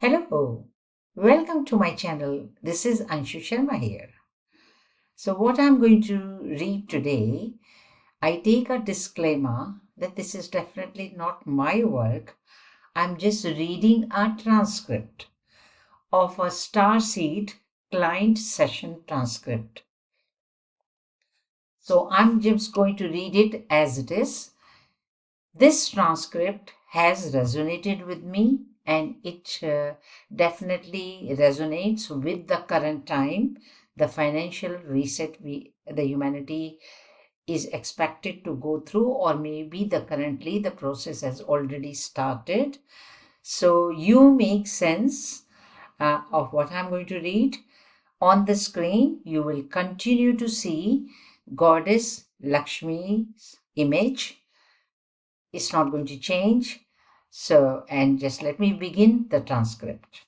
Hello, welcome to my channel. This is Anshu Sharma here. So, what I'm going to read today, I take a disclaimer that this is definitely not my work. I'm just reading a transcript of a Starseed client session transcript. So, I'm just going to read it as it is. This transcript has resonated with me and it definitely resonates with the current time, the financial reset the humanity is expected to go through, or maybe currently the process has already started. So you make sense of what I'm going to read. On the screen, you will continue to see Goddess Lakshmi's image. It's not going to change. So, and just let me begin the transcript.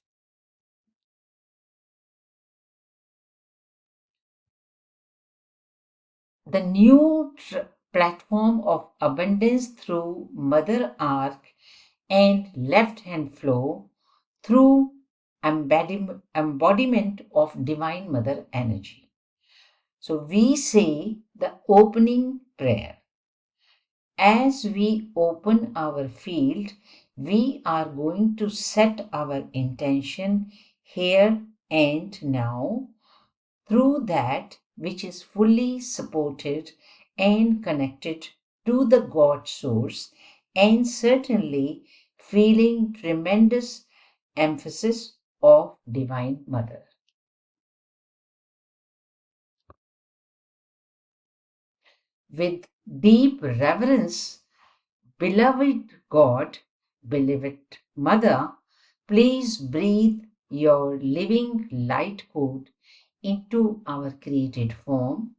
The new platform of abundance through Mother Arc and left hand flow through embodiment of Divine Mother energy. So we say the opening prayer. As we open our field, we are going to set our intention here and now through that which is fully supported and connected to the God source, and certainly feeling tremendous emphasis of Divine Mother. With deep reverence, beloved God, beloved Mother, please breathe your living light code into our created form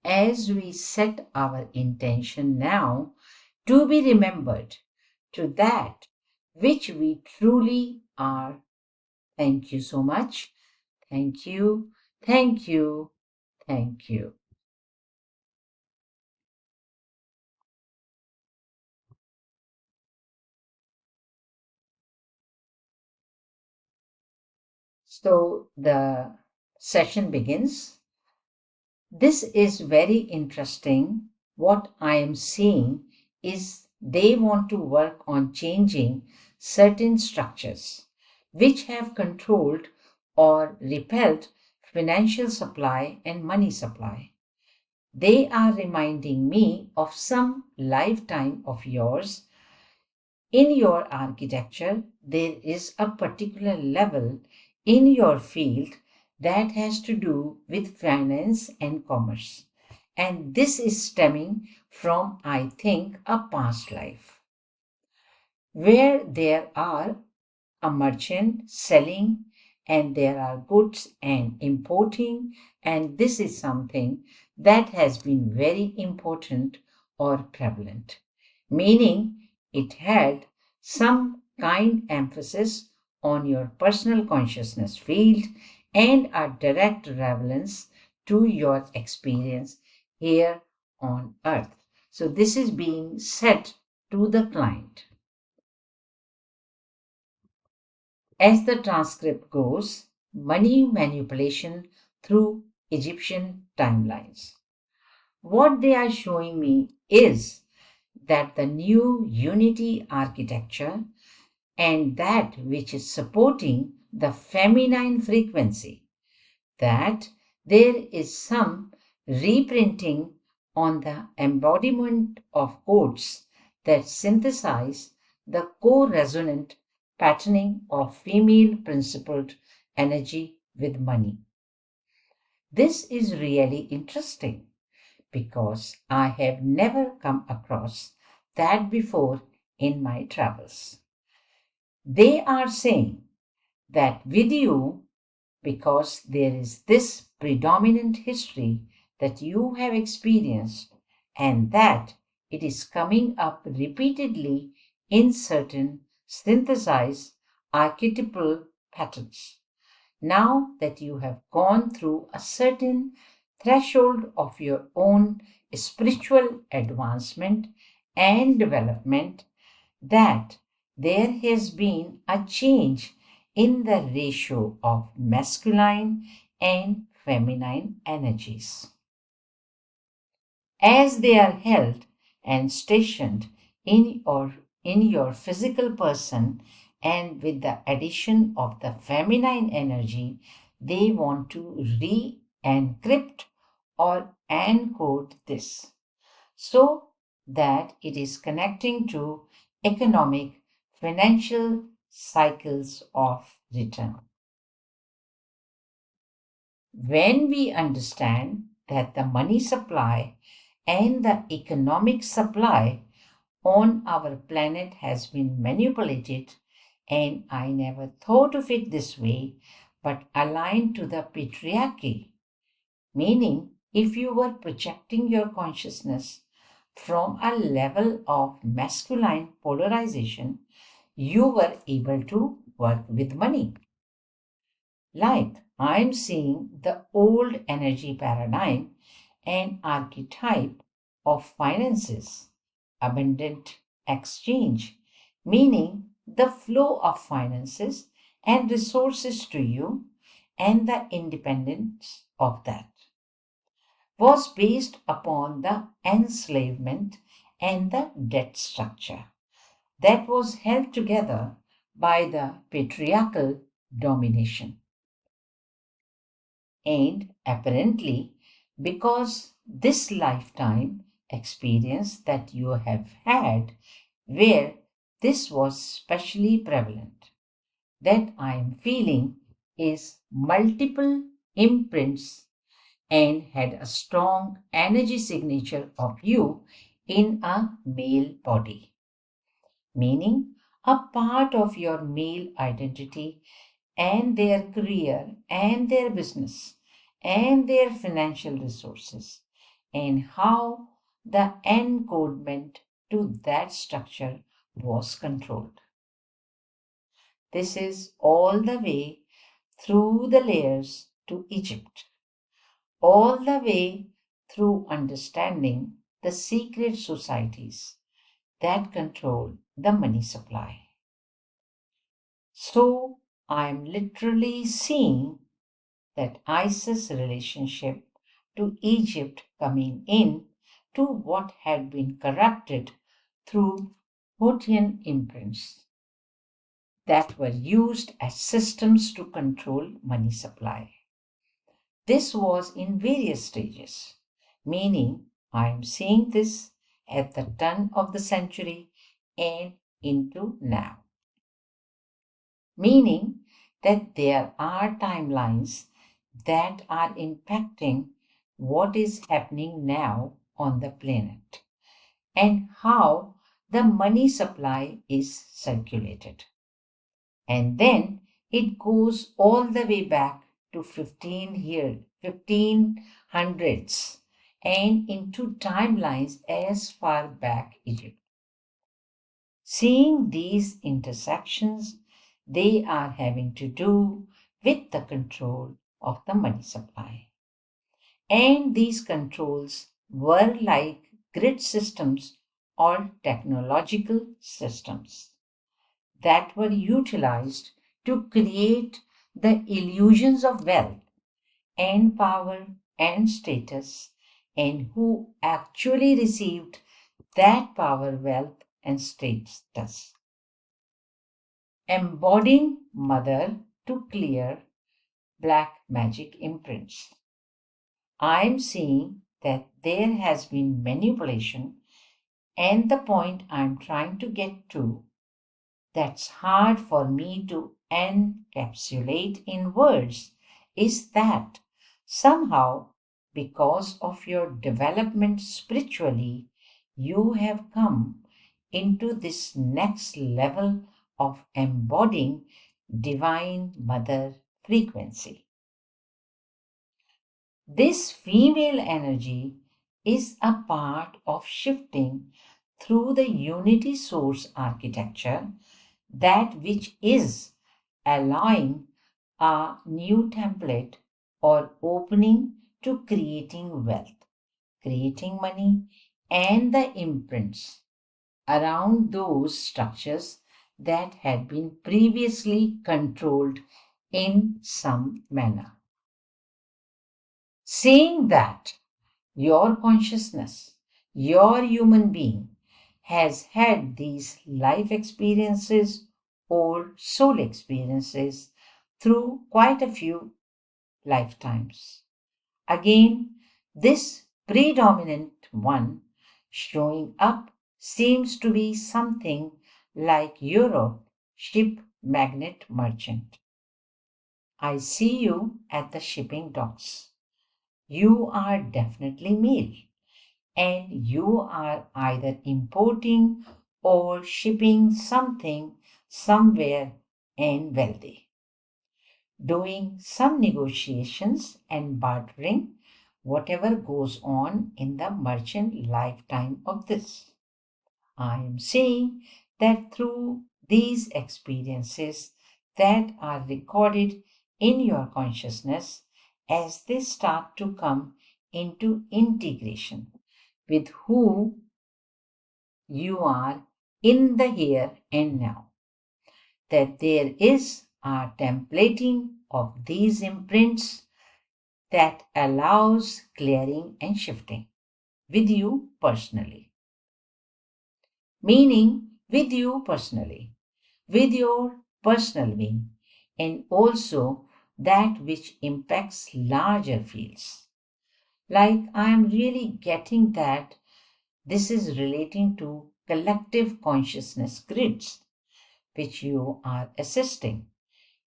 as we set our intention now to be remembered to that which we truly are. Thank you so much. Thank you. Thank you. Thank you. So the session begins. This is very interesting. What I am seeing is they want to work on changing certain structures which have controlled or repelled financial supply and money supply. They are reminding me of some lifetime of yours. In your architecture, there is a particular level in your field that has to do with finance and commerce. And this is stemming from, I think, a past life where there are a merchant selling and there are goods and importing, and this is something that has been very important or prevalent, meaning it had some kind emphasis on your personal consciousness field and a direct relevance to your experience here on earth. So this is being said to the client. As the transcript goes, money manipulation through Egyptian timelines. What they are showing me is that the new unity architecture and that which is supporting the feminine frequency, that there is some reprinting on the embodiment of codes that synthesize the co-resonant patterning of female principled energy with money. This is really interesting because I have never come across that before in my travels. They are saying that with you, because there is this predominant history that you have experienced, and that it is coming up repeatedly in certain synthesized archetypal patterns. Now that you have gone through a certain threshold of your own spiritual advancement and development, that there has been a change in the ratio of masculine and feminine energies. As they are held and stationed in your physical person, and with the addition of the feminine energy, they want to re-encrypt or encode this so that it is connecting to economic, financial cycles of return. When we understand that the money supply and the economic supply on our planet has been manipulated, and I never thought of it this way, but aligned to the patriarchy, meaning if you were projecting your consciousness from a level of masculine polarization, you were able to work with money. Like I'm seeing the old energy paradigm and archetype of finances, abundant exchange, meaning the flow of finances and resources to you, and the independence of that was based upon the enslavement and the debt structure that was held together by the patriarchal domination. And apparently, because this lifetime experience that you have had, where this was specially prevalent, that I am feeling is multiple imprints and had a strong energy signature of you in a male body, meaning a part of your male identity and their career and their business and their financial resources, and how the encodement to that structure was controlled. This is all the way through the layers to Egypt, all the way through understanding the secret societies that control the money supply. So I am literally seeing that ISIS relationship to Egypt coming in to what had been corrupted through Hotian imprints that were used as systems to control money supply. This was in various stages, meaning I am seeing this at the turn of the century and into now, meaning that there are timelines that are impacting what is happening now on the planet and how the money supply is circulated. And then it goes all the way back to 1500s and into timelines as far back Egypt. Seeing these intersections, they are having to do with the control of the money supply. And these controls were like grid systems or technological systems that were utilized to create the illusions of wealth and power and status, and who actually received that power, wealth, and status. Embodying mother to clear black magic imprints. I'm seeing that there has been manipulation, and the point I'm trying to get to that's hard for me to encapsulate in words is that somehow, because of your development spiritually, you have come into this next level of embodying divine mother frequency. This female energy is a part of shifting through the unity source architecture, that which is allowing a new template or opening to creating wealth, creating money, and the imprints around those structures that had been previously controlled in some manner. Saying that your consciousness, your human being, has had these life experiences or soul experiences through quite a few lifetimes. Again, this predominant one showing up seems to be something like Europe ship magnet merchant. I see you at the shipping docks. You are definitely male, and you are either importing or shipping something somewhere and wealthy, doing some negotiations and bartering, whatever goes on in the merchant lifetime of this. I am saying that through these experiences that are recorded in your consciousness, as they start to come into integration with who you are in the here and now, that there is a templating of these imprints that allows clearing and shifting with you personally, meaning with you personally, with your personal being, and also that which impacts larger fields. Like I am really getting that this is relating to collective consciousness grids, which you are assisting.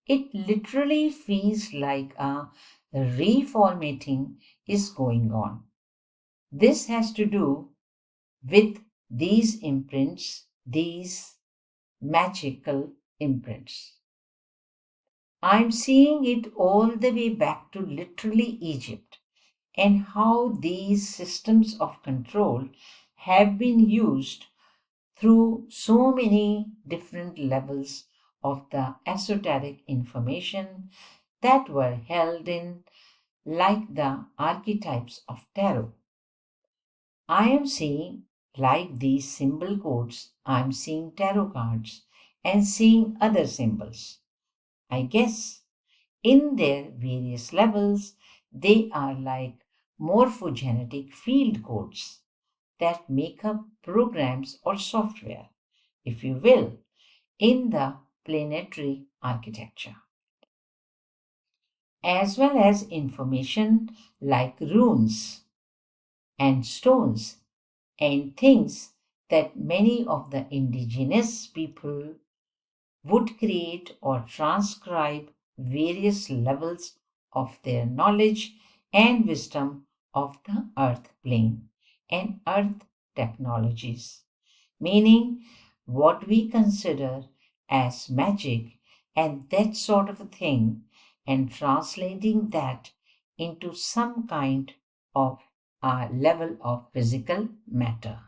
It literally feels like a reformatting is going on. This has to do with these imprints, these magical imprints. I'm seeing it all the way back to literally Egypt and how these systems of control have been used through so many different levels of the esoteric information that were held in, like the archetypes of tarot. I am seeing, like these symbol codes, I'm seeing tarot cards and seeing other symbols. I guess in their various levels, they are like morphogenetic field codes that make up programs or software, if you will, in the planetary architecture, as well as information like runes and stones and things that many of the indigenous people would create or transcribe various levels of their knowledge and wisdom of the earth plane and earth technologies, meaning what we consider as magic and that sort of a thing, and translating that into some kind of a level of physical matter.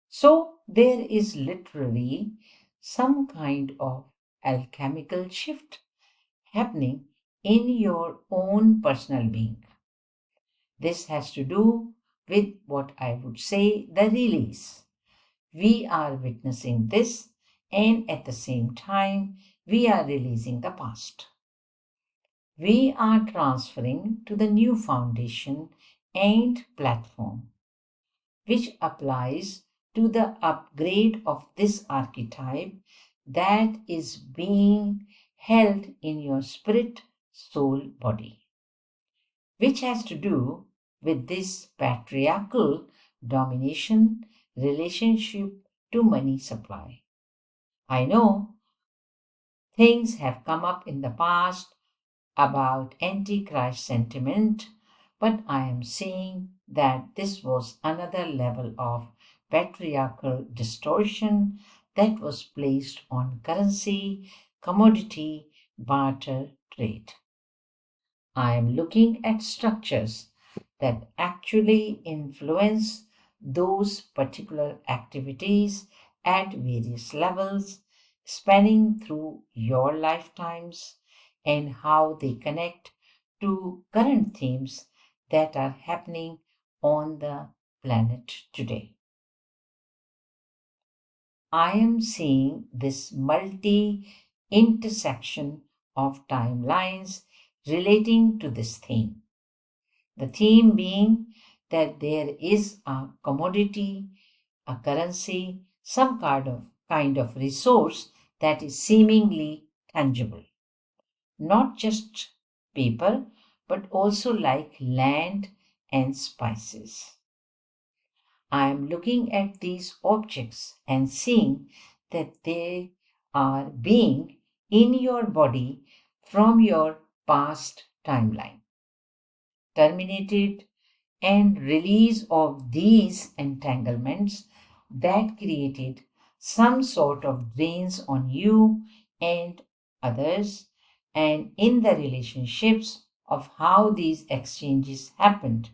So there is literally some kind of alchemical shift happening in your own personal being. This has to do with what I would say the release. We are witnessing this, and at the same time, we are releasing the past. We are transferring to the new foundation and platform, which applies to the upgrade of this archetype that is being held in your spirit soul body, which has to do with this patriarchal domination relationship to money supply. I know things have come up in the past about antichrist sentiment, but I am saying that this was another level of patriarchal distortion that was placed on currency, commodity, barter, trade. I am looking at structures that actually influence those particular activities at various levels, spanning through your lifetimes, and how they connect to current themes that are happening on the planet today. I am seeing this multi intersection of timelines relating to this theme. The theme being that there is a commodity, a currency, some kind of resource that is seemingly tangible, not just paper, but also like land and spices. I am looking at these objects and seeing that they are being in your body from your past timeline, terminated, and release of these entanglements that created some sort of drains on you and others, and in the relationships of how these exchanges happened.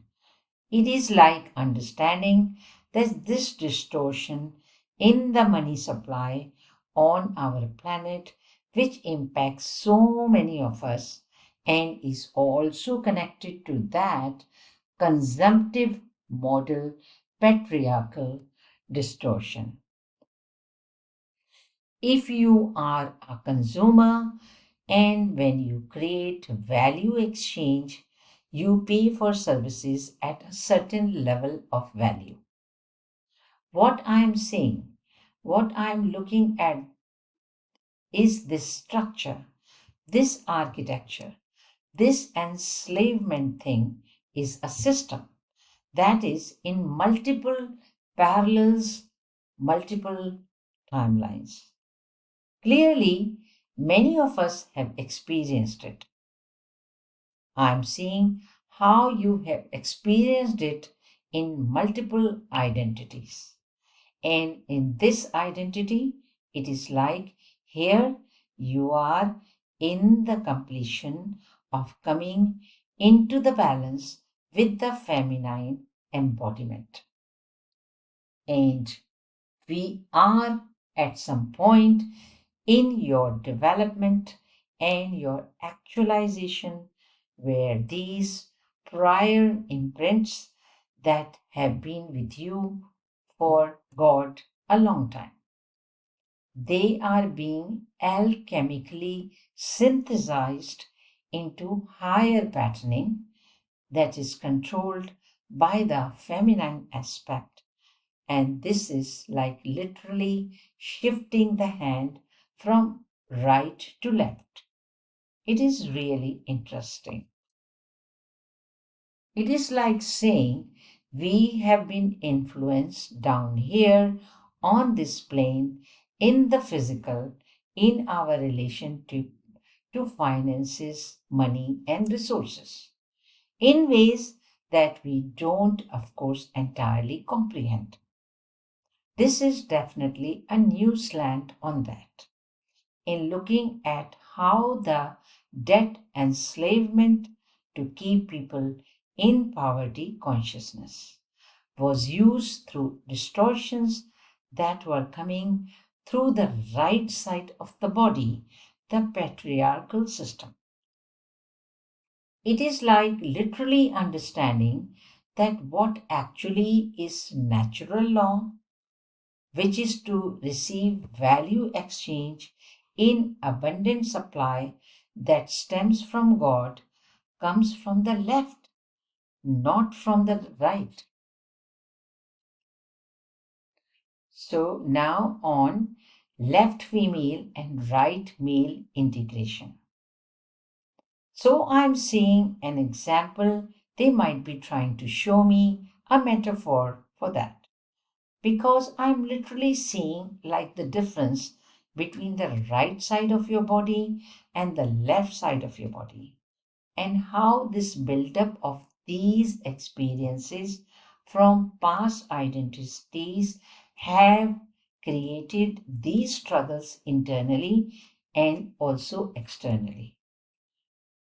It is like understanding that this distortion in the money supply on our planet, which impacts so many of us and is also connected to that consumptive model patriarchal distortion. If you are a consumer and when you create value exchange, you pay for services at a certain level of value. What I am saying, what I am looking at is this structure, this architecture, this enslavement thing is a system that is in multiple parallels, multiple timelines. Clearly, many of us have experienced it. I'm seeing how you have experienced it in multiple identities. And in this identity, it is like here you are in the completion of coming into the balance with the feminine embodiment. And we are at some point in your development and your actualization where these prior imprints that have been with you for God a long time, they are being alchemically synthesized into higher patterning that is controlled by the feminine aspect. And this is like literally shifting the hand from right to left. It is really interesting. It is like saying we have been influenced down here on this plane in the physical in our relationship to finances, money, and resources in ways that we don't, of course, entirely comprehend. This is definitely a new slant on that. In looking at how the debt enslavement to keep people in poverty consciousness was used through distortions that were coming through the right side of the body, the patriarchal system. It is like literally understanding that what actually is natural law, which is to receive value exchange in abundant supply that stems from God, comes from the left, not from the right. So now on left female and right male integration. So I'm seeing an example. They might be trying to show me a metaphor for that, because I'm literally seeing like the difference between the right side of your body and the left side of your body, and how this buildup of these experiences from past identities have created these struggles internally and also externally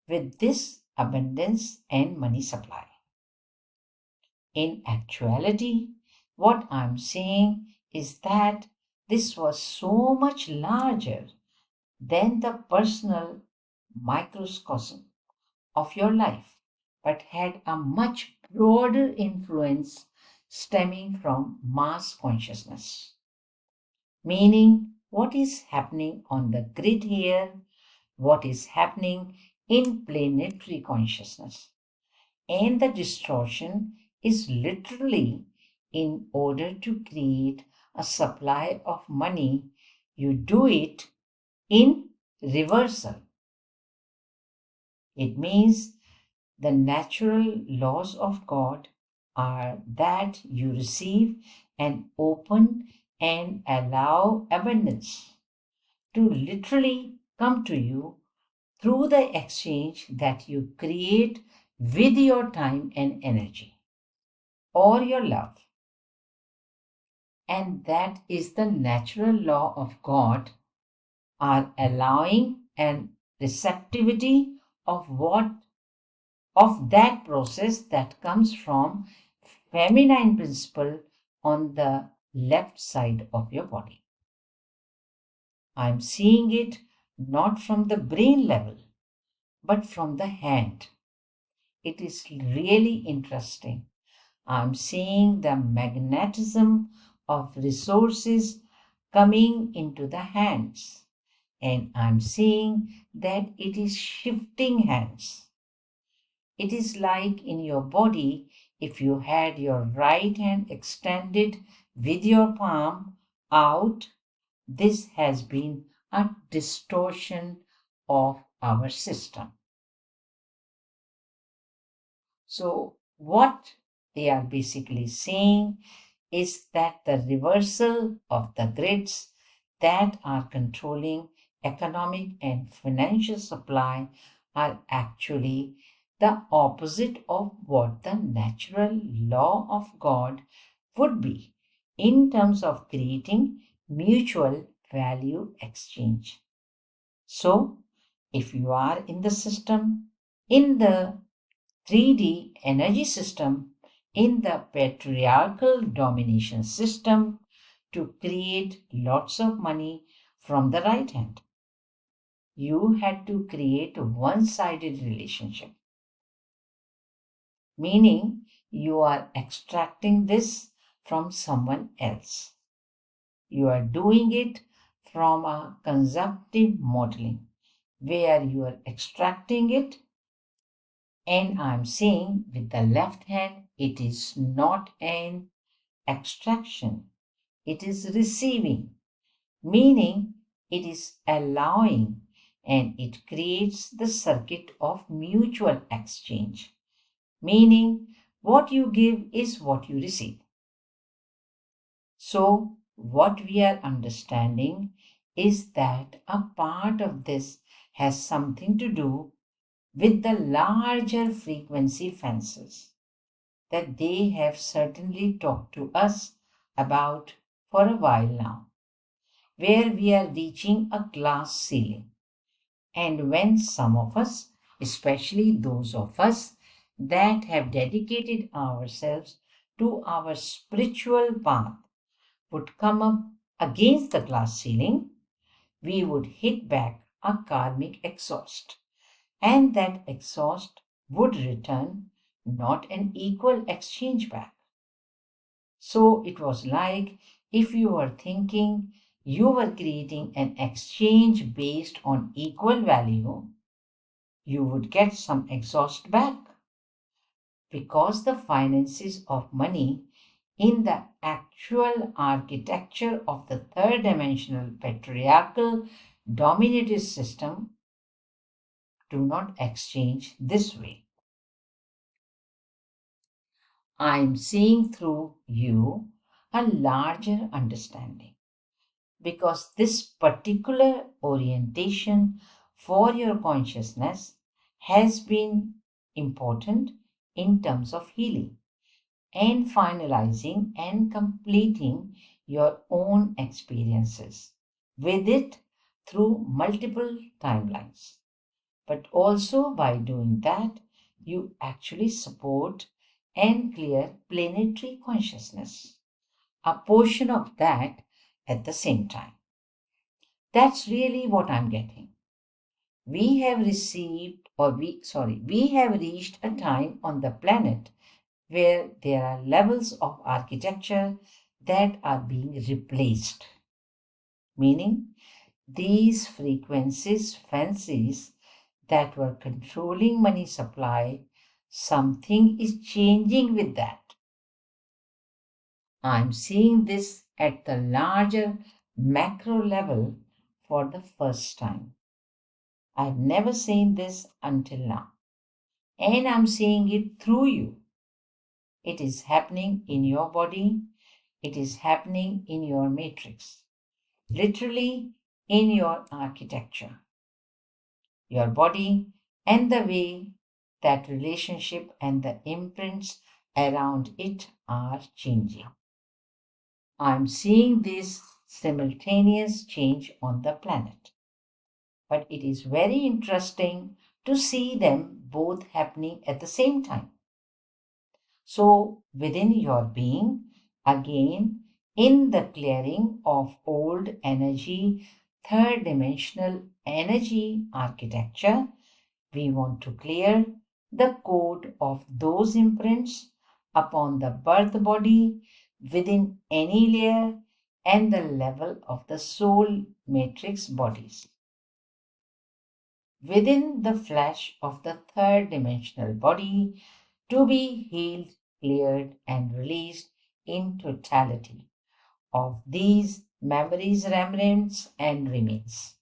with this abundance and money supply. In actuality, what I'm saying is that this was so much larger than the personal microcosm of your life, but had a much broader influence stemming from mass consciousness. meaning what is happening on the grid here, what is happening in planetary consciousness. And the distortion is literally in order to create a supply of money, you do it in reversal. It means the natural laws of God are that you receive and open and allow abundance to literally come to you through the exchange that you create with your time and energy or your love. And that is the natural law of God, our allowing and receptivity of what of that process that comes from feminine principle on the left side of your body. I'm seeing it not from the brain level, but from the hand. It is really interesting. I'm seeing the magnetism of resources coming into the hands, and I'm seeing that it is shifting hands. It is like in your body, if you had your right hand extended with your palm out, this has been a distortion of our system. So, what they are basically saying is that the reversal of the grids that are controlling economic and financial supply are actually the opposite of what the natural law of God would be in terms of creating mutual value exchange. So, if you are in the system, in the 3D energy system, in the patriarchal domination system, to create lots of money from the right hand, you had to create a one-sided relationship, meaning you are extracting this from someone else. You are doing it from a consumptive modeling where you are extracting it, and I'm saying with the left hand it is not an extraction, it is receiving, meaning it is allowing, and it creates the circuit of mutual exchange, meaning what you give is what you receive. So, what we are understanding is that a part of this has something to do with the larger frequency fences that they have certainly talked to us about for a while now, where we are reaching a glass ceiling. And when some of us, especially those of us that have dedicated ourselves to our spiritual path, would come up against the glass ceiling, we would hit back a karmic exhaust. And that exhaust would return not an equal exchange back. So it was like if you were thinking you were creating an exchange based on equal value, you would get some exhaust back because the finances of money in the actual architecture of the third dimensional patriarchal dominated system do not exchange this way. I'm seeing through you a larger understanding because this particular orientation for your consciousness has been important in terms of healing and finalizing and completing your own experiences with it through multiple timelines. But also by doing that, you actually support and clear planetary consciousness, a portion of that at the same time. That's really what I'm getting. We have we have reached a time on the planet where there are levels of architecture that are being replaced. meaning these frequencies, fancies that were controlling money supply, something is changing with that. I'm seeing this at the larger macro level for the first time. I've never seen this until now, and I'm seeing it through you. It is happening in your body, it is happening in your matrix, literally in your architecture, your body, and the way that relationship and the imprints around it are changing. I'm seeing this simultaneous change on the planet, but it is very interesting to see them both happening at the same time. So, within your being, again, in the clearing of old energy, third dimensional energy architecture, we want to clear the code of those imprints upon the birth body within any layer and the level of the soul matrix bodies. Within the flesh of the third dimensional body to be healed, cleared, and released in totality of these memories, remnants, and remains.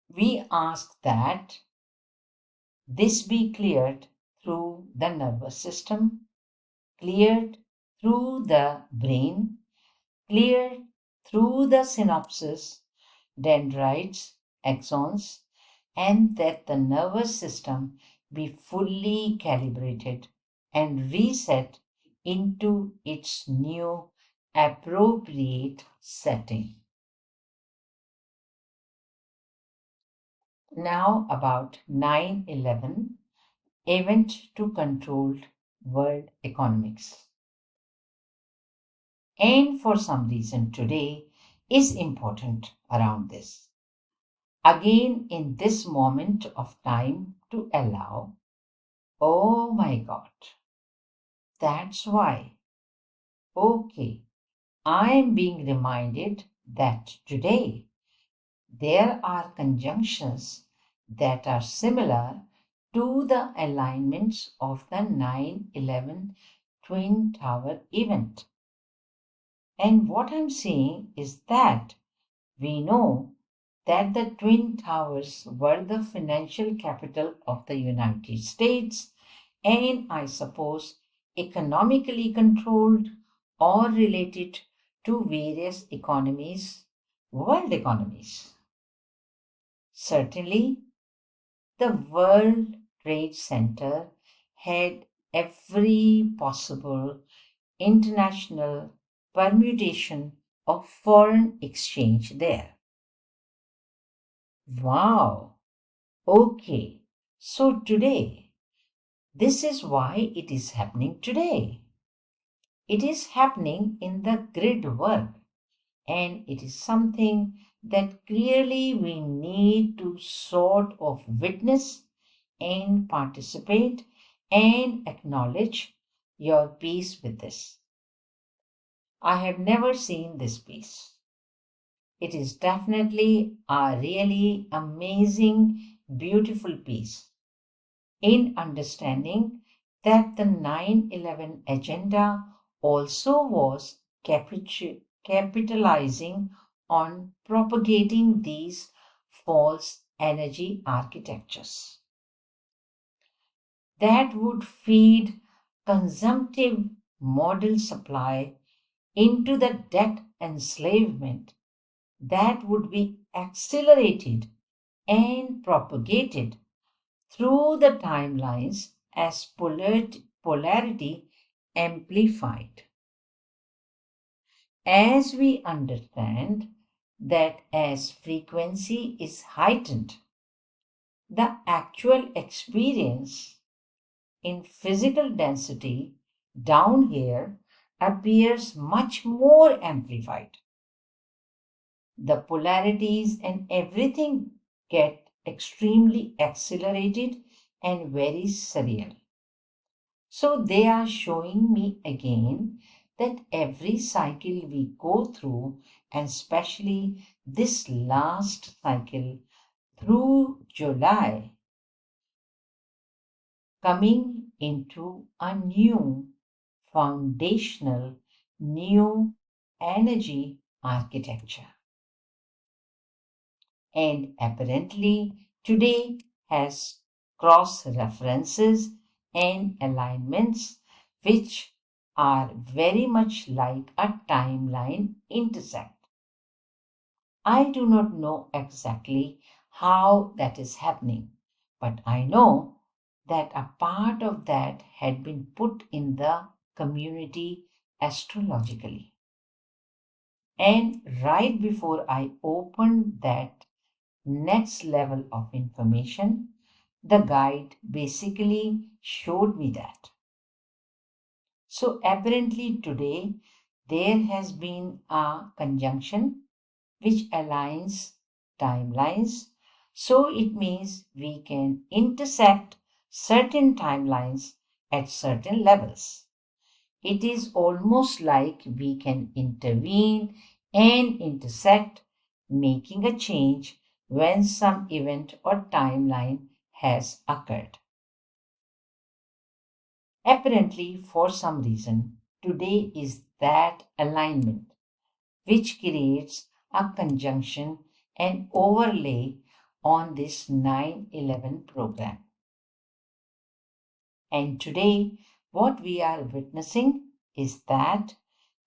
We ask that this be cleared through the nervous system, cleared through the brain, cleared through the synapses, dendrites, axons, and that the nervous system be fully calibrated and reset into its new appropriate setting. Now about 9/11 event to controlled world economics. And for some reason today is important around this. Again, in this moment of time to allow, oh my God, that's why. Okay, I am being reminded that today there are conjunctions that are similar to the alignments of the 9/11 Twin Tower event. And what I'm saying is that we know that the Twin Towers were the financial capital of the United States and I suppose economically controlled or related to various economies, world economies. Certainly, the World Trade Center had every possible international permutation of foreign exchange there. Wow! Okay, so today, this is why it is happening today. It is happening in the grid work, and it is something that clearly we need to sort of witness and participate and acknowledge your piece with this. I have never seen this piece. It is definitely a really amazing, beautiful piece in understanding that the 9/11 agenda also was capitalizing on propagating these false energy architectures that would feed consumptive model supply into the debt enslavement that would be accelerated and propagated through the timelines as polarity amplified. As we understand that as frequency is heightened, the actual experience in physical density down here appears much more amplified. The polarities and everything get extremely accelerated and very surreal. So they are showing me again that every cycle we go through and especially this last cycle through July, coming into a new foundational, new energy architecture. And apparently today has cross references and alignments which are very much like a timeline intersect. I do not know exactly how that is happening, but I know that a part of that had been put in the community astrologically. And right before I opened that next level of information, the guide basically showed me that. So apparently today there has been a conjunction which aligns timelines. So it means we can intersect certain timelines at certain levels. It is almost like we can intervene and intersect, making a change when some event or timeline has occurred. Apparently, for some reason, today is that alignment which creates a conjunction and overlay on this 9/11 program. And today, what we are witnessing is that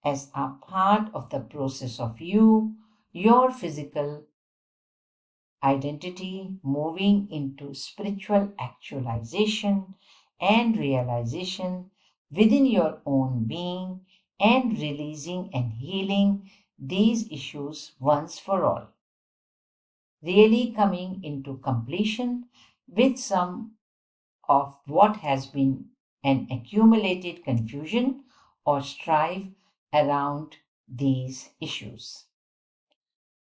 as a part of the process of your physical identity moving into spiritual actualization and realization within your own being and releasing and healing these issues once for all. Really coming into completion with some of what has been an accumulated confusion or strife around these issues.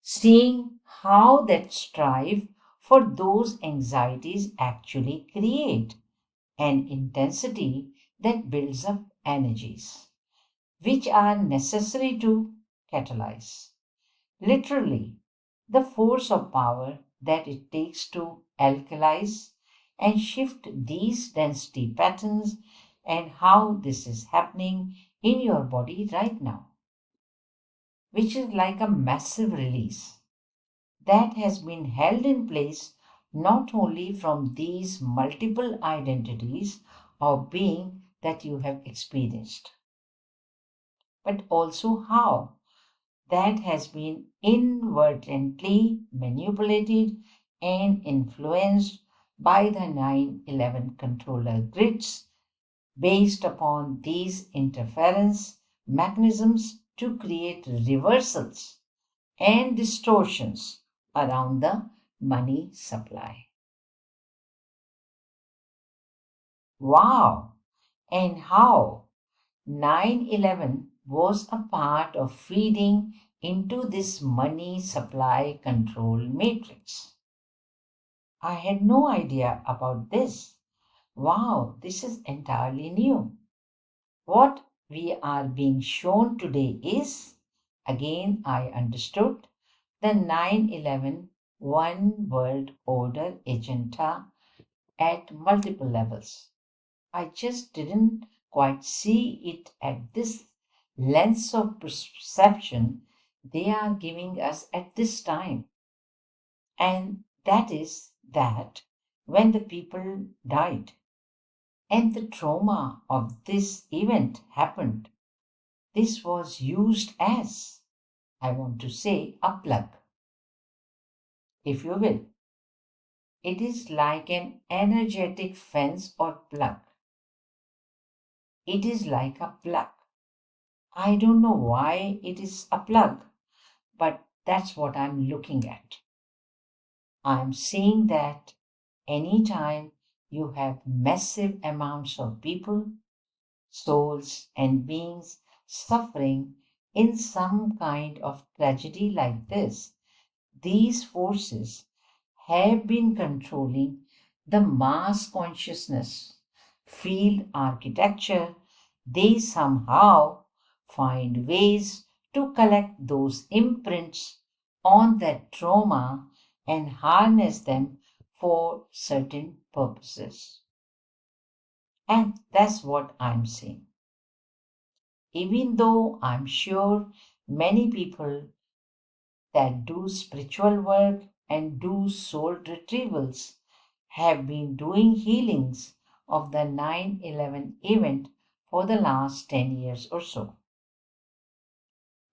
Seeing how that strive for those anxieties actually create an intensity that builds up energies, which are necessary to catalyze. Literally, the force of power that it takes to alkalize and shift these density patterns, and how this is happening in your body right now, which is like a massive release that has been held in place not only from these multiple identities of being that you have experienced, but also how that has been inadvertently manipulated and influenced by the 9/11 controller grids based upon these interference mechanisms to create reversals and distortions around the money supply. Wow! And how 9/11 was a part of feeding into this money supply control matrix. I had no idea about this. Wow, this is entirely new. What we are being shown today is, again, I understood the 9/11 One World Order agenda at multiple levels. I just didn't quite see it at this lens of perception they are giving us at this time. And that is that when the people died and the trauma of this event happened, this was used as, I want to say, a plug, if you will. It is like an energetic fence or plug. It is like a plug. I don't know why it is a plug, but that's what I'm looking at. I'm seeing that anytime you have massive amounts of people, souls, and beings suffering in some kind of tragedy like this, these forces have been controlling the mass consciousness field architecture. They somehow find ways to collect those imprints on that trauma and harness them for certain purposes. And that's what I'm seeing. Even though I'm sure many people that do spiritual work and do soul retrievals have been doing healings of the 9/11 event for the last 10 years or so.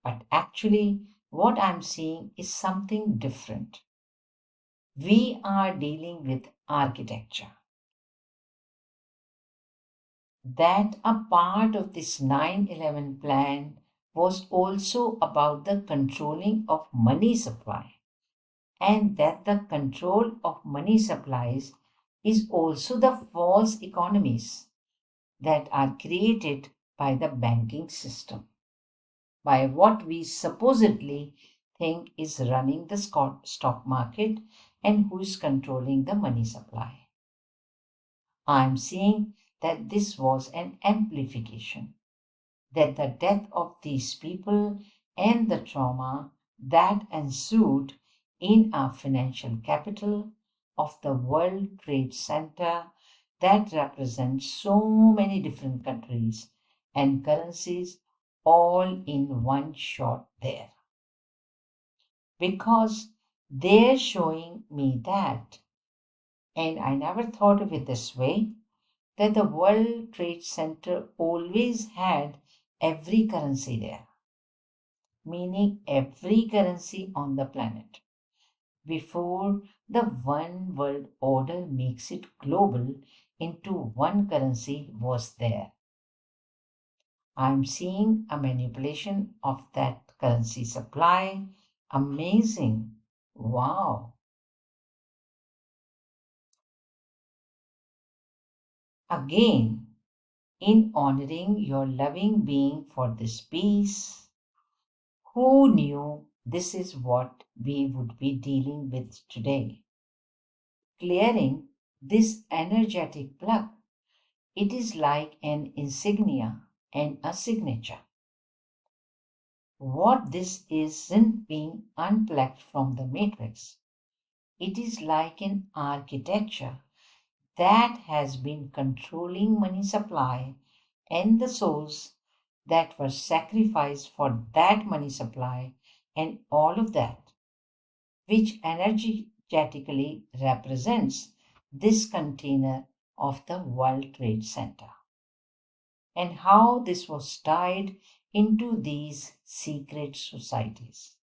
But actually, what I'm seeing is something different. We are dealing with architecture. That a part of this 9/11 plan was also about the controlling of money supply, and that the control of money supplies is also the false economies that are created by the banking system, by what we supposedly think is running the stock market and who is controlling the money supply. I'm seeing that this was an amplification, that the death of these people and the trauma that ensued in our financial capital of the World Trade Center that represents so many different countries and currencies all in one shot there. Because they're showing me that, and I never thought of it this way, that the World Trade Center always had every currency there, meaning every currency on the planet, before the one world order makes it global into one currency was there. I'm seeing a manipulation of that currency supply. Amazing. Wow. Again, in honoring your loving being for this peace, who knew this is what we would be dealing with today? Clearing this energetic plug. It is like an insignia and a signature. What this isn't being unplugged from the matrix. It is like an architecture that has been controlling money supply and the souls that were sacrificed for that money supply and all of that, which energetically represents this container of the World Trade Center, and how this was tied into these secret societies.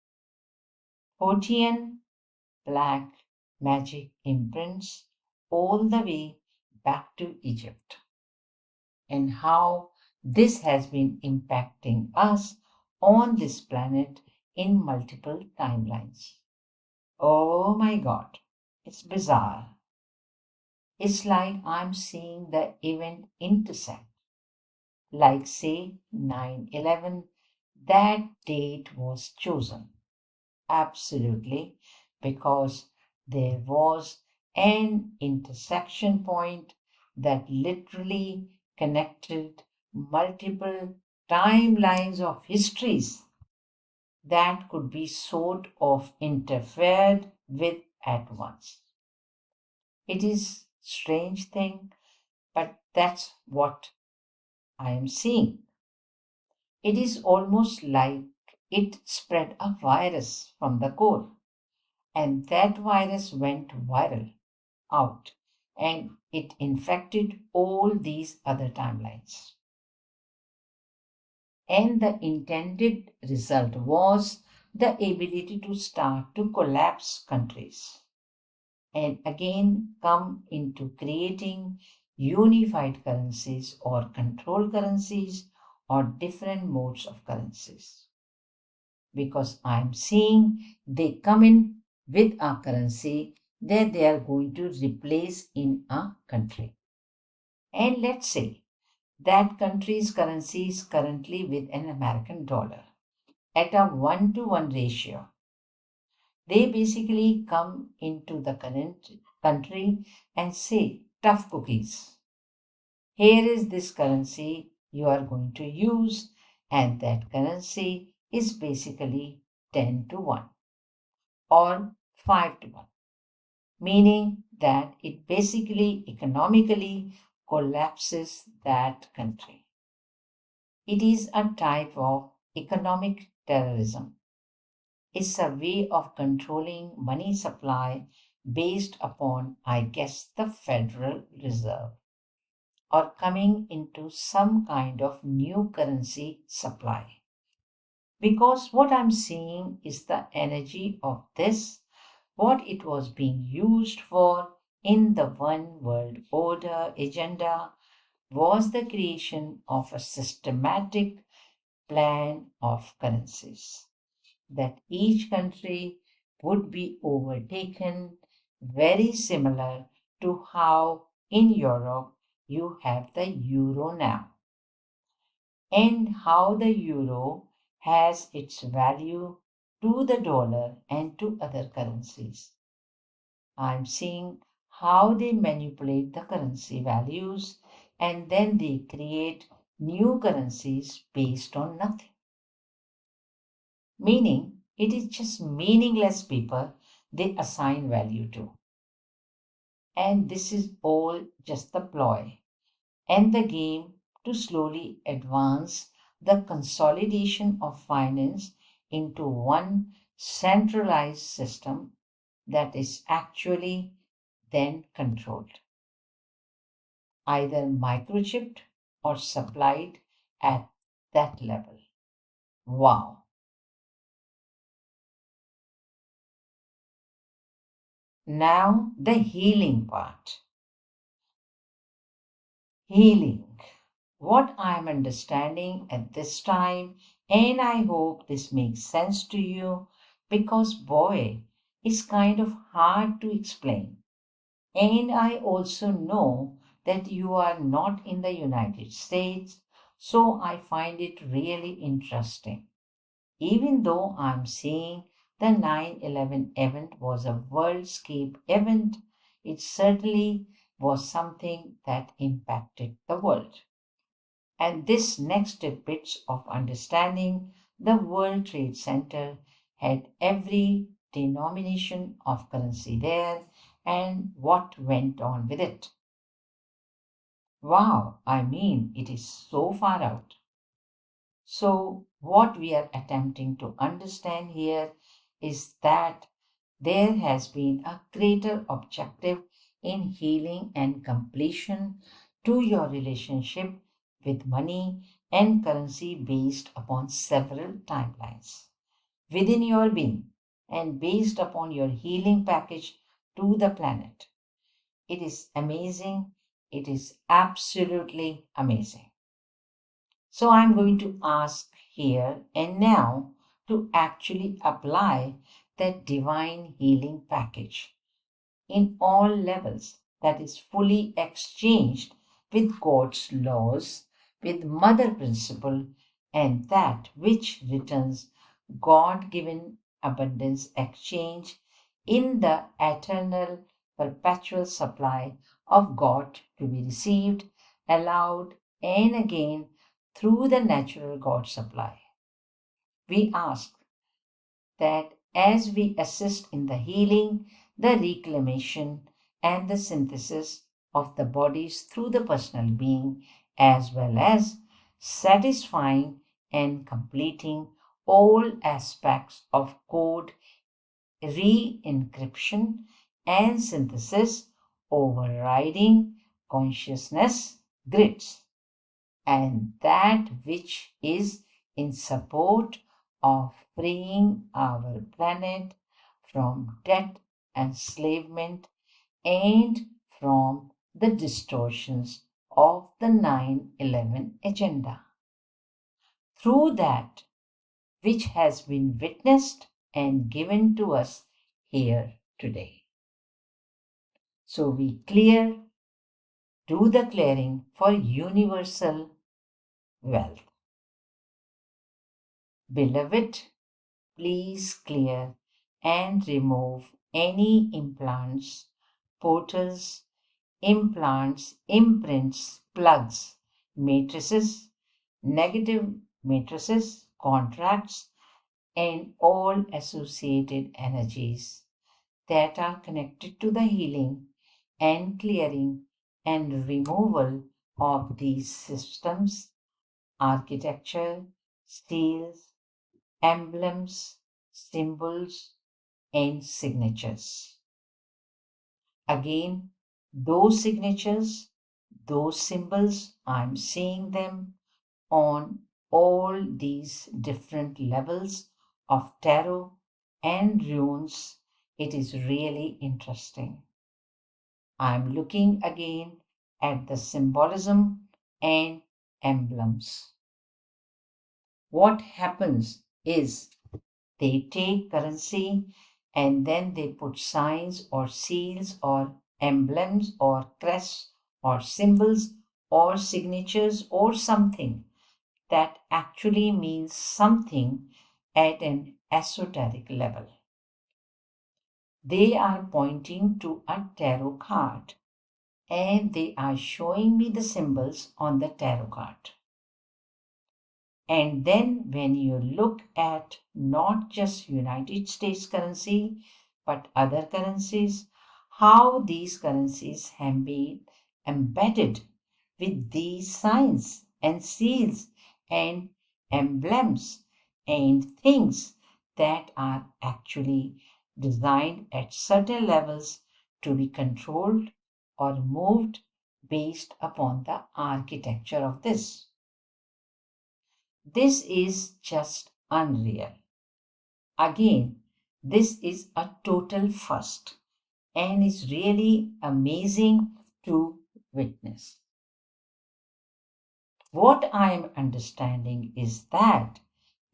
Fortean black magic imprints all the way back to Egypt, and how this has been impacting us on this planet in multiple timelines. Oh my God, it's bizarre. It's like I'm seeing the event intersect, like, say, 9/11, that date was chosen. Absolutely, because there was an intersection point that literally connected multiple timelines of histories that could be sort of interfered with at once. It is strange thing, but that's what I am seeing. It is almost like it spread a virus from the core, and that virus went viral out and it infected all these other timelines. And the intended result was the ability to start to collapse countries and again come into creating unified currencies or control currencies or different modes of currencies. Because I'm seeing they come in with a currency that they are going to replace in a country. And let's say that country's currency is currently with an American dollar at a 1-to-1 ratio. They basically come into the current country and say, tough cookies. Here is this currency you are going to use, and that currency is basically 10 to 1 or 5 to 1, meaning that it basically economically collapses that country. It is a type of economic terrorism. It's a way of controlling money supply based upon, I guess, the Federal Reserve or coming into some kind of new currency supply. Because what I'm seeing is the energy of this, what it was being used for in the One World Order agenda was the creation of a systematic plan of currencies that each country would be overtaken, very similar to how in Europe you have the euro now, and how the euro has its value to the dollar and to other currencies. I'm seeing how they manipulate the currency values and then they create new currencies based on nothing. Meaning, it is just meaningless paper they assign value to. And this is all just the ploy and the game to slowly advance the consolidation of finance into one centralized system that is actually then controlled, either microchipped or supplied at that level. Wow. Now, the healing part. Healing. What I'm understanding at this time, and I hope this makes sense to you because, boy, it's kind of hard to explain. And I also know that you are not in the United States, so I find it really interesting. Even though I'm saying the 9/11 event was a worldscape event, it certainly was something that impacted the world. And this next bits of understanding the World Trade Center had every denomination of currency there and what went on with it. Wow, I mean, it is so far out. So, what we are attempting to understand here is that there has been a greater objective in healing and completion to your relationship with money and currency based upon several timelines within your being and based upon your healing package to the planet. It is amazing. It is absolutely amazing. So I'm going to ask here and now to actually apply that divine healing package in all levels that is fully exchanged with God's laws, with mother principle, and that which returns God given abundance exchange in the eternal perpetual supply of God to be received, allowed, and again through the natural God supply. We ask that as we assist in the healing, the reclamation, and the synthesis of the bodies through the personal being, as well as satisfying and completing all aspects of code re encryption and synthesis, overriding consciousness grids and that which is in support of freeing our planet from debt, enslavement, and from the distortions of the 9/11 agenda. Through that which has been witnessed and given to us here today. So we do the clearing for universal wealth. Beloved, please clear and remove any implants, portals, implants, imprints, plugs, matrices, negative matrices, contracts, and all associated energies that are connected to the healing and clearing and removal of these systems, architecture, seals, emblems, symbols, and signatures. Again, those signatures, those symbols, I'm seeing them on all these different levels of tarot and runes. It is really interesting. I'm looking again at the symbolism and emblems. What happens is they take currency and then they put signs or seals or emblems or crests or symbols or signatures or something that actually means something at an esoteric level. They are pointing to a tarot card and they are showing me the symbols on the tarot card. And then when you look at not just United States currency, but other currencies, how these currencies have been embedded with these signs and seals and emblems and things that are actually designed at certain levels to be controlled or moved based upon the architecture of this. This is just unreal. Again, this is a total first and is really amazing to witness. What I am understanding is that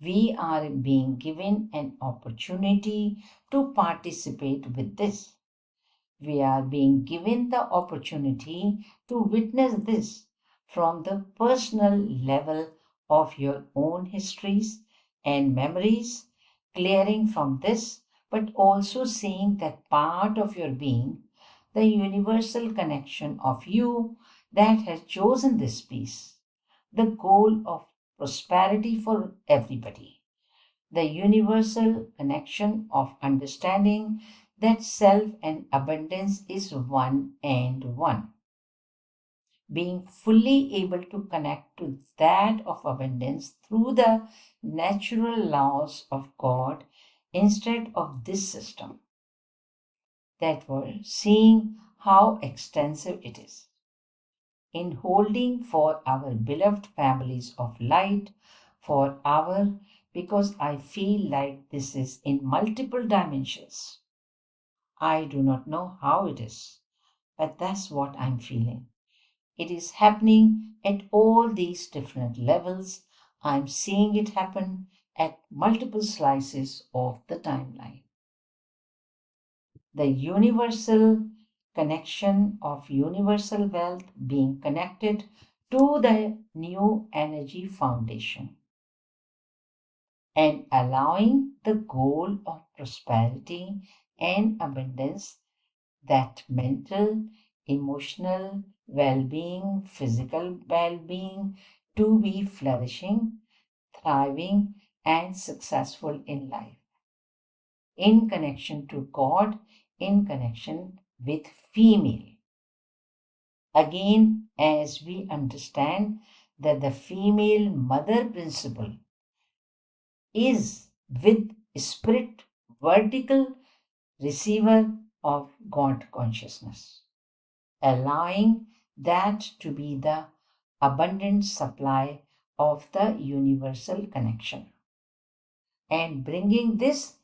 we are being given an opportunity to participate with this. We are being given the opportunity to witness this from the personal level of your own histories and memories, clearing from this, but also seeing that part of your being, the universal connection of you that has chosen this piece, the goal of prosperity for everybody, the universal connection of understanding that self and abundance is one and one. Being fully able to connect to that of abundance through the natural laws of God instead of this system, that we're seeing how extensive it is. In holding for our beloved families of light, for our, because I feel like this is in multiple dimensions. I do not know how it is, but that's what I'm feeling. It is happening at all these different levels. I'm seeing it happen at multiple slices of the timeline. The universal connection of universal wealth being connected to the new energy foundation and allowing the goal of prosperity and abundance, that mental, emotional well being, physical well being, to be flourishing, thriving, and successful in life, in connection to God, in connection with female. Again, as we understand that the female mother principle is with spirit vertical receiver of God consciousness, allowing that to be the abundant supply of the universal connection and bringing this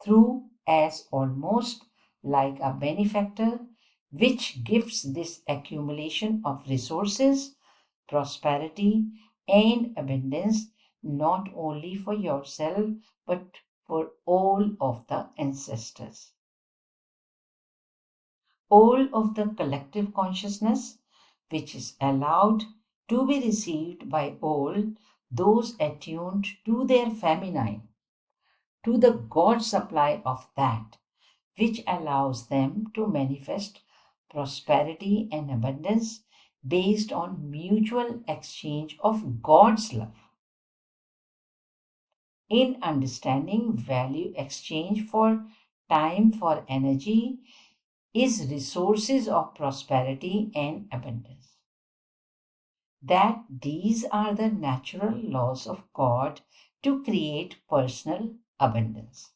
through as almost like a benefactor which gives this accumulation of resources, prosperity, and abundance not only for yourself but for all of the ancestors, all of the collective consciousness, which is allowed to be received by all those attuned to their feminine, to the God supply of that, which allows them to manifest prosperity and abundance based on mutual exchange of God's love. in understanding value exchange for time for energy is resources of prosperity and abundance. That these are the natural laws of God to create personal abundance.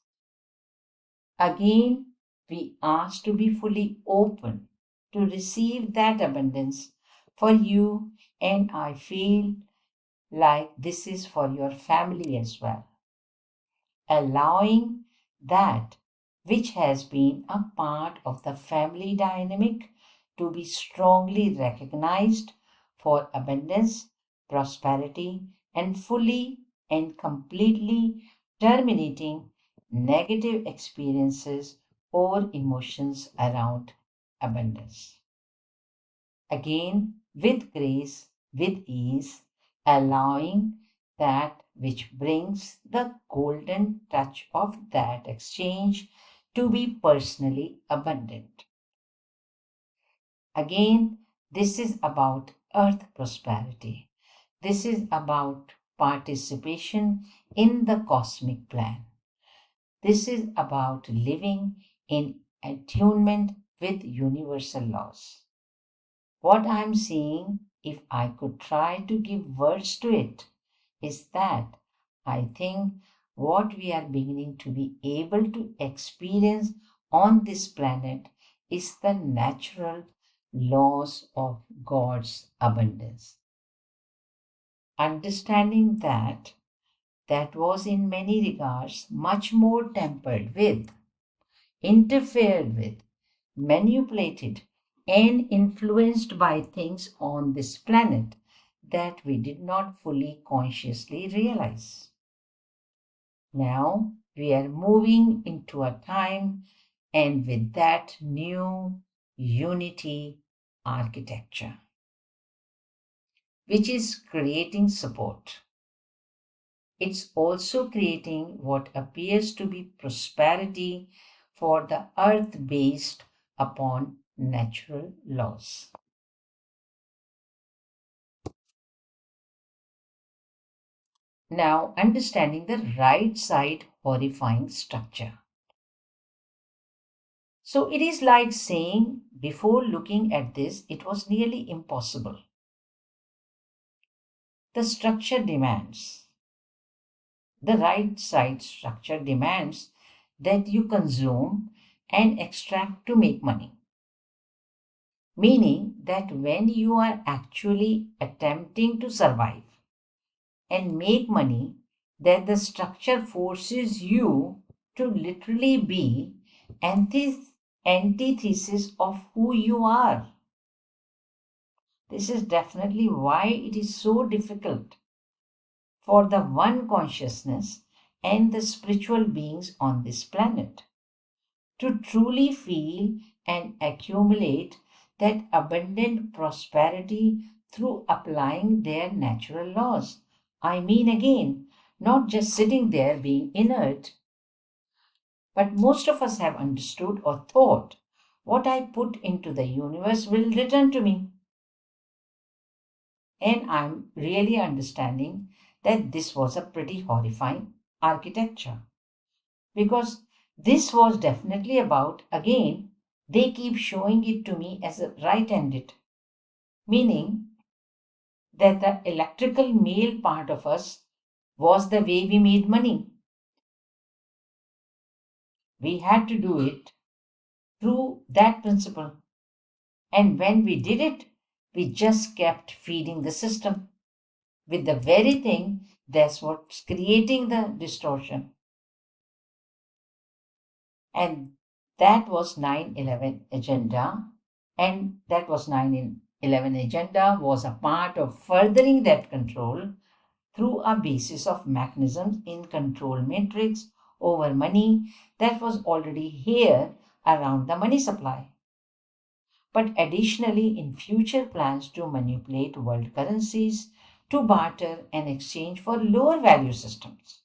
Again, we ask to be fully open to receive that abundance for you, and I feel like this is for your family as well. Allowing that which has been a part of the family dynamic to be strongly recognized for abundance, prosperity, and fully and completely terminating negative experiences or emotions around abundance. Again, with grace, with ease, allowing that which brings the golden touch of that exchange to be personally abundant. Again, this is about earth prosperity. This is about participation in the cosmic plan. This is about living in attunement with universal laws. What I'm seeing, if I could try to give words to it, is that I think what we are beginning to be able to experience on this planet is the natural laws of God's abundance. Understanding that was in many regards much more tempered with, interfered with, manipulated, and influenced by things on this planet that we did not fully consciously realize. Now we are moving into a time, and with that new unity architecture, which is creating support. It's also creating what appears to be prosperity for the earth based upon natural laws. Now, understanding the right side horrifying structure. So, it is like saying, before looking at this, it was nearly impossible. The structure demands, the right side structure demands that you consume and extract to make money. Meaning that when you are actually attempting to survive and make money, that the structure forces you to literally be antithesis of who you are. This is definitely why it is so difficult for the one consciousness and the spiritual beings on this planet to truly feel and accumulate that abundant prosperity through applying their natural laws. I mean, again, not just sitting there being inert, but most of us have understood or thought what I put into the universe will return to me. And I'm really understanding that this was a pretty horrifying architecture because this was definitely about, again, they keep showing it to me as a right ended, meaning that the electrical male part of us was the way we made money. We had to do it through that principle. And when we did it, we just kept feeding the system with the very thing that's what's creating the distortion. And that was 9/11 agenda. And that was 9/11 agenda was a part of furthering that control through a basis of mechanisms in control matrix over money that was already here around the money supply. But additionally, in future plans to manipulate world currencies to barter and exchange for lower value systems.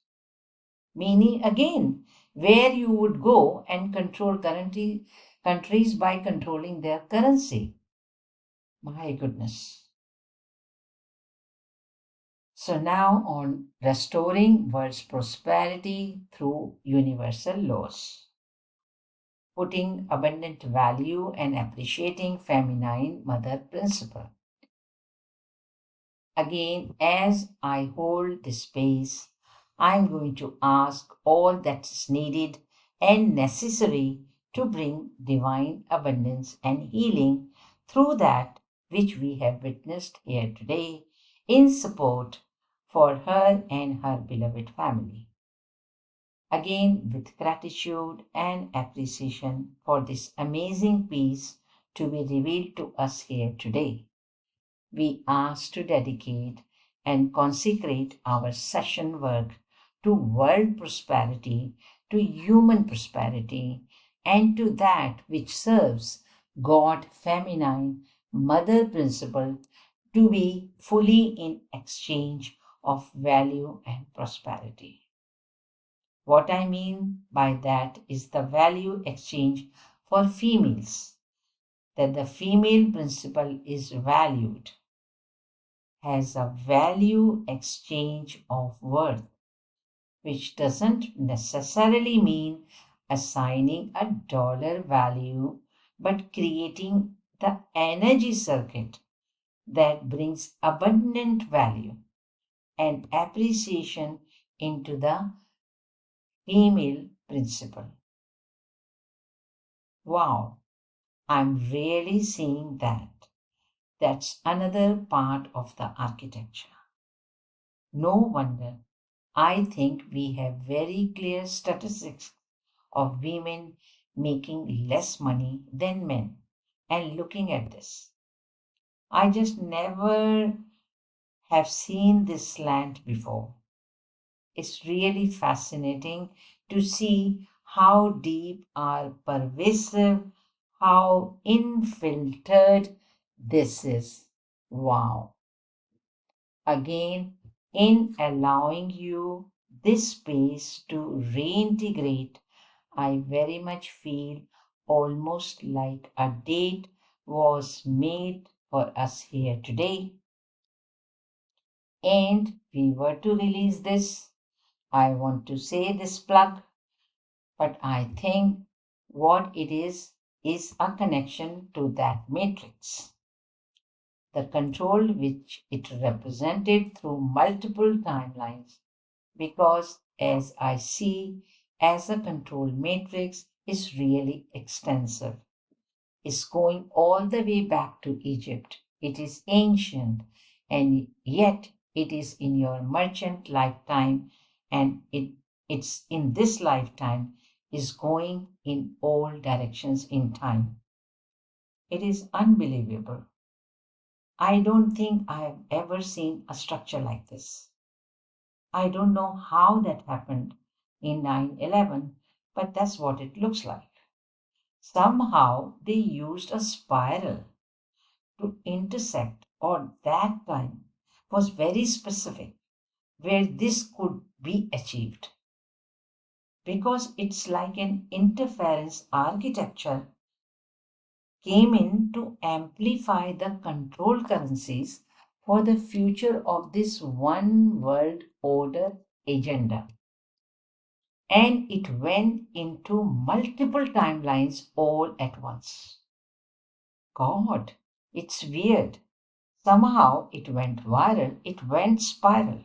Meaning, again, where you would go and control countries by controlling their currency. My goodness. So now on restoring world's prosperity through universal laws, putting abundant value and appreciating feminine mother principle. Again, as I hold this space, I'm going to ask all that's needed and necessary to bring divine abundance and healing through that which we have witnessed here today in support for her and her beloved family. Again, with gratitude and appreciation for this amazing piece to be revealed to us here today, we ask to dedicate and consecrate our session work to world prosperity, to human prosperity, and to that which serves God feminine mother principle to be fully in exchange of value and prosperity. What I mean by that is the value exchange for females, that the female principle is valued as a value exchange of worth, which doesn't necessarily mean assigning a dollar value, but creating the energy circuit that brings abundant value and appreciation into the female principle. Wow, I'm really seeing that. That's another part of the architecture. No wonder I think we have very clear statistics of women making less money than men. And looking at this, I just never have seen this slant before. It's really fascinating to see how deep or pervasive, how infiltrated this is. Wow. Again, in allowing you this space to reintegrate, I very much feel almost like a date was made for us here today. And we were to release this. I want to say this plug, but I think what it is a connection to that matrix. The control which it represented through multiple timelines, because as I see as a control matrix is really extensive. It's going all the way back to Egypt. It is ancient and yet it is in your merchant lifetime and it's in this lifetime is going in all directions in time. It is unbelievable. I don't think I have ever seen a structure like this. I don't know how that happened in 9/11, but that's what it looks like. Somehow they used a spiral to intersect, or that time was very specific where this could be achieved. Because it's like an interference architecture came in to amplify the control currencies for the future of this one world order agenda. And it went into multiple timelines all at once. God, it's weird. Somehow it went viral, it went spiral.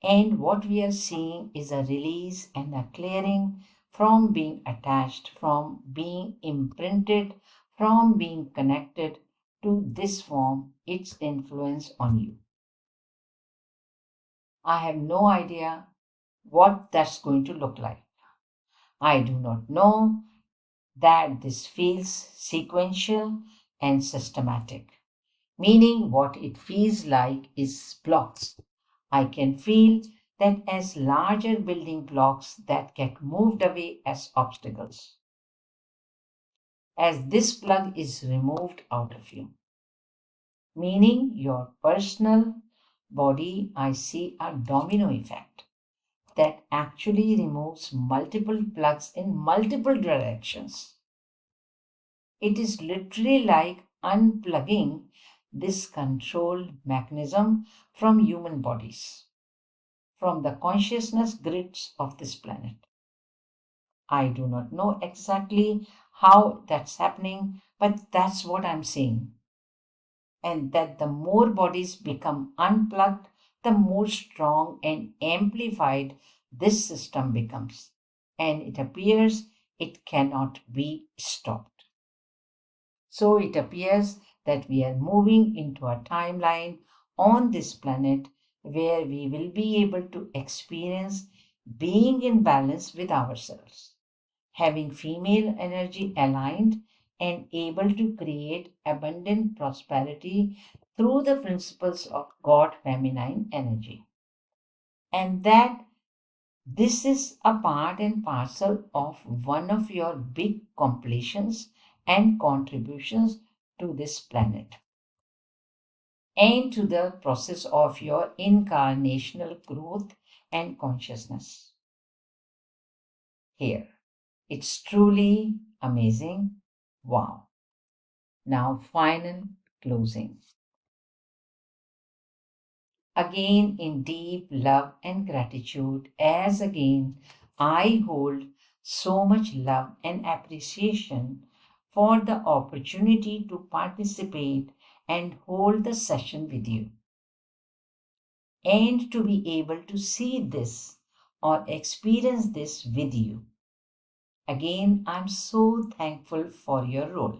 And what we are seeing is a release and a clearing from being attached, from being imprinted, from being connected to this form, its influence on you. I have no idea what that's going to look like. I do not know that this feels sequential and systematic, meaning what it feels like is blocks. I can feel that as larger building blocks that get moved away as obstacles. As this plug is removed out of you, meaning your personal body, I see a domino effect that actually removes multiple plugs in multiple directions. It is literally like unplugging this control mechanism from human bodies, from the consciousness grids of this planet. I do not know exactly how that's happening, but that's what I'm seeing. And that the more bodies become unplugged, the more strong and amplified this system becomes. And it appears it cannot be stopped. So it appears that we are moving into a timeline on this planet where we will be able to experience being in balance with ourselves, having female energy aligned and able to create abundant prosperity through the principles of God feminine energy. And that this is a part and parcel of one of your big completions and contributions to this planet and to the process of your incarnational growth and consciousness. Here, it's truly amazing. Wow. Now, final closing. Again, in deep love and gratitude, as again, I hold so much love and appreciation for the opportunity to participate and hold the session with you, and to be able to see this or experience this with you. Again, I'm so thankful for your role.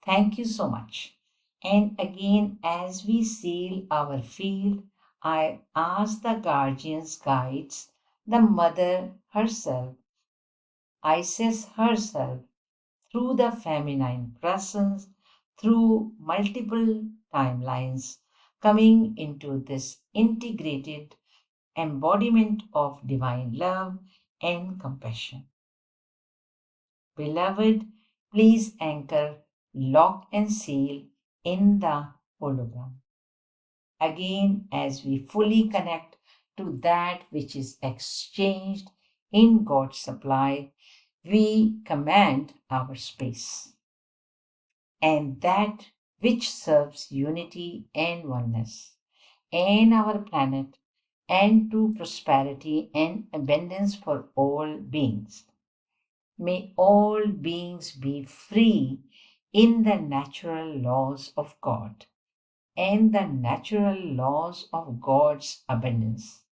Thank you so much. And again, as we seal our field, I ask the guardians, guides, the mother herself, Isis herself, through the feminine presence, through multiple timelines, coming into this integrated embodiment of divine love and compassion. Beloved, please anchor, lock, and seal in the hologram. Again, as we fully connect to that which is exchanged in God's supply, we command our space. And that which serves unity and oneness, and our planet, and to prosperity and abundance for all beings. May all beings be free in the natural laws of God and the natural laws of God's abundance.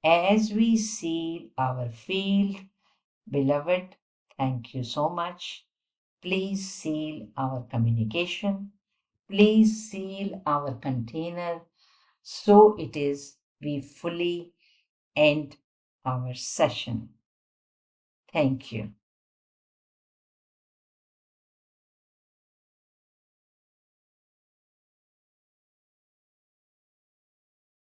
As we seal our field, beloved, thank you so much. Please seal our communication. Please seal our container. So it is, we fully end our session. Thank you.